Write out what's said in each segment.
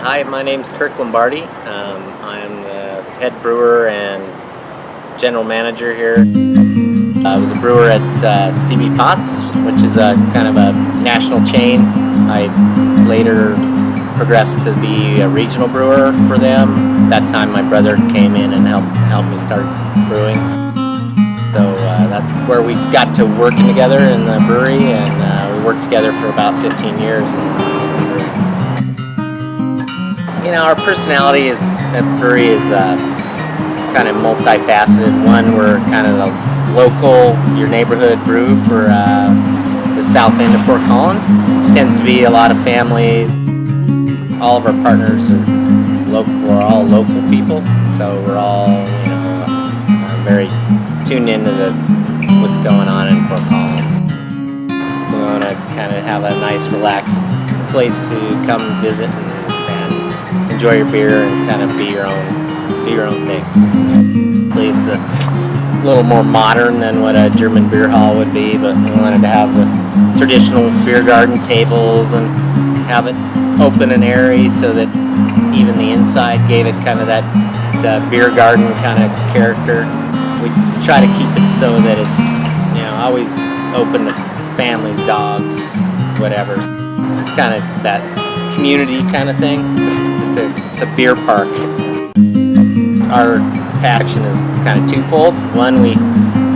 Hi, my name's Kirk Lombardi. I'm the head brewer and general manager here. I was a brewer at CB Potts, which is a kind of a national chain. I later progressed to be a regional brewer for them. That time my brother came in and helped me start brewing. So that's where we got to working together in the brewery, and we worked together for about 15 years. You know, our personality is at the brewery is kind of multifaceted. One, we're kind of the local, your neighborhood brew for the south end of Fort Collins, which tends to be a lot of families. All of our partners are local. We're all local people, so we're all very tuned into what's going on in Fort Collins. We want to kind of have a nice, relaxed place to come visit and enjoy your beer and kind of be your own thing. It's a little more modern than what a German beer hall would be, but we wanted to have the traditional beer garden tables and have it open and airy so that even the inside gave it kind of that beer garden kind of character. We try to keep it so that it's always open to families, dogs, whatever. It's kind of that community kind of thing. It's a beer park. Our passion is kind of twofold. One, we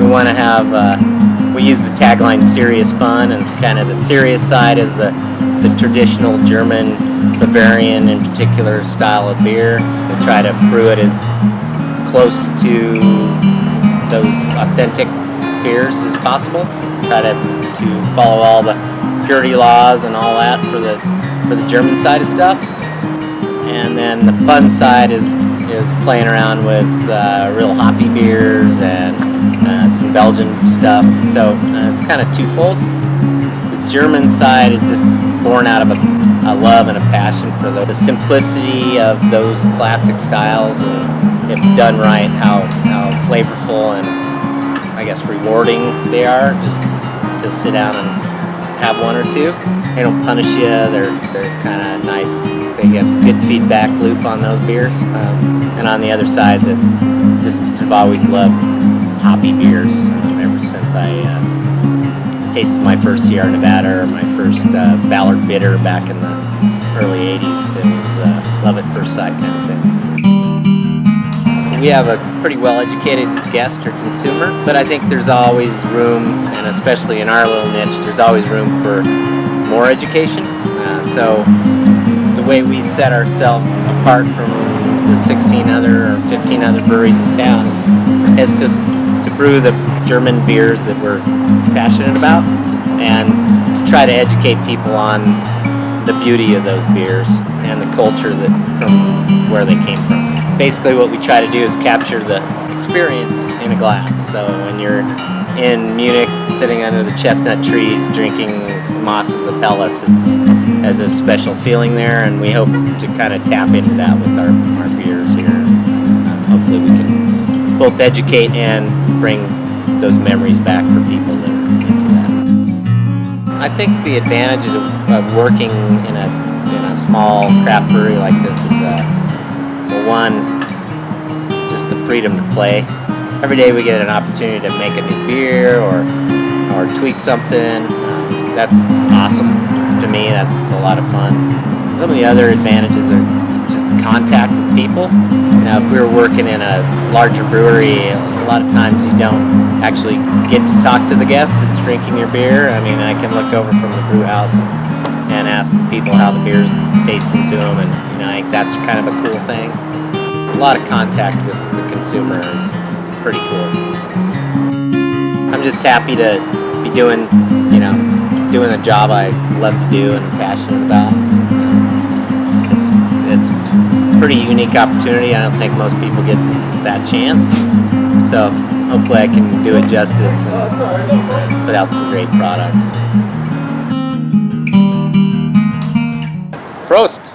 want to have, we use the tagline "serious fun," and kind of the serious side is the traditional German, Bavarian in particular style of beer. We try to brew it as close to those authentic beers as possible. Try to follow all the purity laws and all that for the German side of stuff. And then the fun side is playing around with real hoppy beers and some Belgian stuff. So it's kind of twofold. The German side is just born out of a love and a passion for the simplicity of those classic styles, and if done right, how flavorful and I guess rewarding they are. Just to sit down and have one or two. They don't punish you. They're kind of nice. They get good feedback loop on those beers. And on the other side, just have always loved hoppy beers ever since I tasted my first Sierra Nevada or my first Ballard Bitter back in the early 80s. It was love at first sight kind of thing. We have a pretty well-educated guest or consumer, but I think there's always room, and especially in our little niche, there's always room for more education. So the way we set ourselves apart from the 16 other or 15 other breweries in town is just to brew the German beers that we're passionate about, and to try to educate people on the beauty of those beers and the culture from where they came from. Basically what we try to do is capture the experience in a glass. So when you're in Munich sitting under the chestnut trees drinking Moss's Apelles, it has a special feeling there, and we hope to kind of tap into that with our beers here. Hopefully we can both educate and bring those memories back for people that are into that. I think the advantage of working in a small craft brewery like this is one, just the freedom to play. Every day we get an opportunity to make a new beer or tweak something. That's awesome to me. That's a lot of fun. Some of the other advantages are just the contact with people. Now, if we were working in a larger brewery, a lot of times you don't actually get to talk to the guest that's drinking your beer. I mean, I can look over from the brew house and ask the people how the beer's tasting to them, and I think that's kind of a cool thing. A lot of contact with the consumer is pretty cool. I'm just happy to be doing a job I love to do and passionate about. It's a pretty unique opportunity. I don't think most people get that chance. So hopefully I can do it justice and put out some great products. Prost!